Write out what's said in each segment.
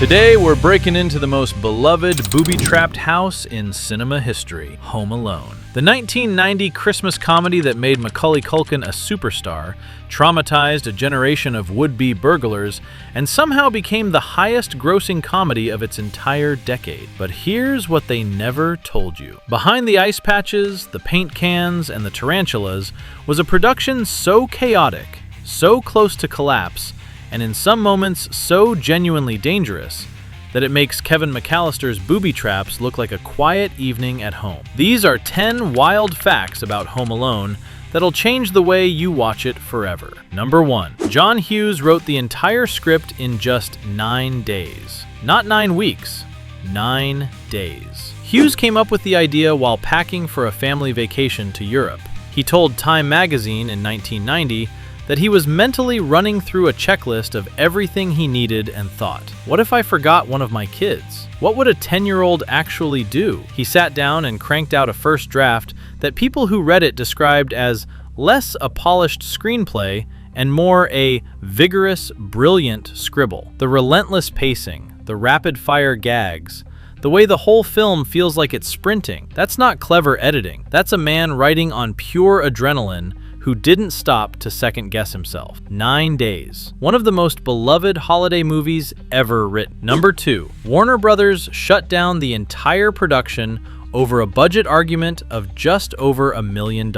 Today, we're breaking into the most beloved booby-trapped house in cinema history, Home Alone. The 1990 Christmas comedy that made Macaulay Culkin a superstar, traumatized a generation of would-be burglars, and somehow became the highest-grossing comedy of its entire decade. But here's what they never told you. Behind the ice patches, the paint cans, and the tarantulas was a production so chaotic, so close to collapse, and in some moments so genuinely dangerous that it makes Kevin McAllister's booby traps look like a quiet evening at home. These are 10 wild facts about Home Alone that'll change the way you watch it forever. Number 1. John Hughes wrote the entire script in just 9 days. Not 9 weeks, 9 days. Hughes came up with the idea while packing for a family vacation to Europe. He told Time magazine in 1990 that he was mentally running through a checklist of everything he needed and thought, what if I forgot one of my kids? What would a 10-year-old actually do? He sat down and cranked out a first draft that people who read it described as less a polished screenplay and more a vigorous, brilliant scribble. The relentless pacing, the rapid-fire gags, the way the whole film feels like it's sprinting. That's not clever editing. That's a man writing on pure adrenaline who didn't stop to second-guess himself. 9 days. One of the most beloved holiday movies ever written. Number 2. Warner Brothers shut down the entire production over a budget argument of just over $1 million.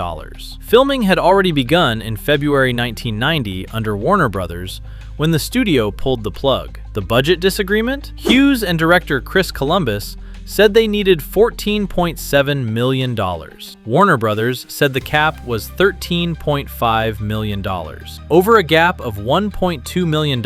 Filming had already begun in February 1990 under Warner Brothers when the studio pulled the plug. The budget disagreement? Hughes and director Chris Columbus said they needed $14.7 million. Warner Brothers said the cap was $13.5 million. Over a gap of $1.2 million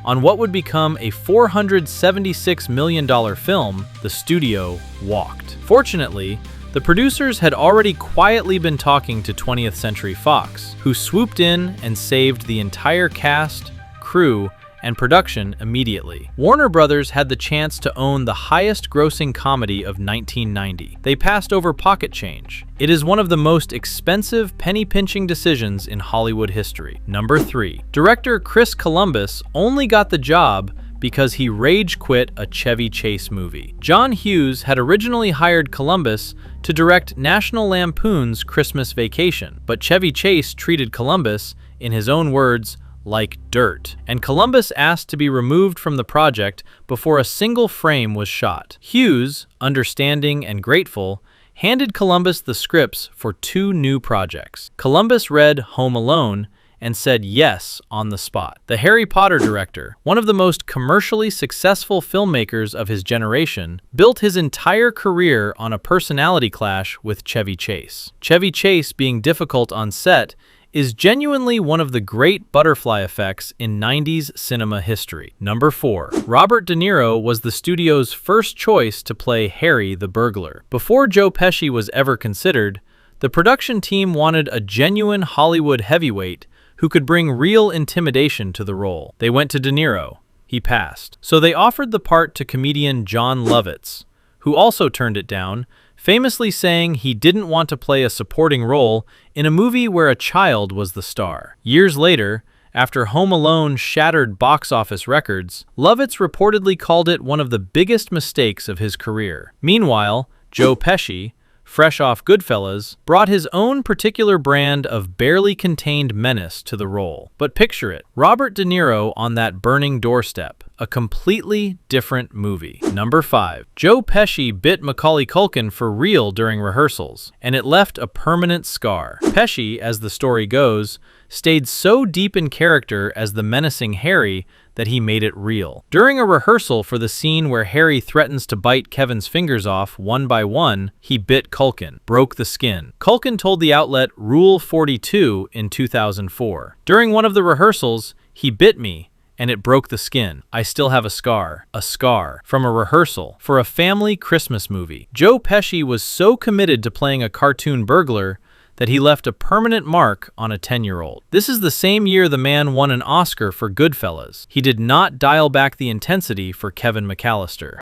on what would become a $476 million film, the studio walked. Fortunately, the producers had already quietly been talking to 20th Century Fox, who swooped in and saved the entire cast, crew, and production immediately. Warner Brothers had the chance to own the highest-grossing comedy of 1990. They passed over pocket change. It is one of the most expensive penny-pinching decisions in Hollywood history. Number 3. Director Chris Columbus only got the job because he rage quit a Chevy Chase movie. John Hughes had originally hired Columbus to direct National Lampoon's Christmas Vacation, but Chevy Chase treated Columbus, in his own words, like dirt, and Columbus asked to be removed from the project before a single frame was shot. Hughes, understanding and grateful, handed Columbus the scripts for 2 new projects. Columbus read Home Alone and said yes on the spot. The Harry Potter director, one of the most commercially successful filmmakers of his generation, built his entire career on a personality clash with Chevy Chase. Chevy Chase being difficult on set is genuinely one of the great butterfly effects in 90s cinema history. Number 4. Robert De Niro was the studio's first choice to play Harry the burglar. Before Joe Pesci was ever considered, the production team wanted a genuine Hollywood heavyweight who could bring real intimidation to the role. They went to De Niro. He passed. So they offered the part to comedian Jon Lovitz, who also turned it down, famously saying he didn't want to play a supporting role in a movie where a child was the star. Years later, after Home Alone shattered box office records, Lovitz reportedly called it one of the biggest mistakes of his career. Meanwhile, Joe Pesci, fresh off Goodfellas, brought his own particular brand of barely contained menace to the role. But picture it, Robert De Niro on that burning doorstep, a completely different movie. Number 5. Joe Pesci bit Macaulay Culkin for real during rehearsals, and it left a permanent scar. Pesci, as the story goes, stayed so deep in character as the menacing Harry that he made it real. During a rehearsal for the scene where Harry threatens to bite Kevin's fingers off one by one, he bit Culkin, broke the skin. Culkin told the outlet Rule 42 in 2004. During one of the rehearsals, he bit me, and it broke the skin. I still have a scar from a rehearsal for a family Christmas movie. Joe Pesci was so committed to playing a cartoon burglar that he left a permanent mark on a 10-year-old. This is the same year the man won an Oscar for Goodfellas. He did not dial back the intensity for Kevin McAllister.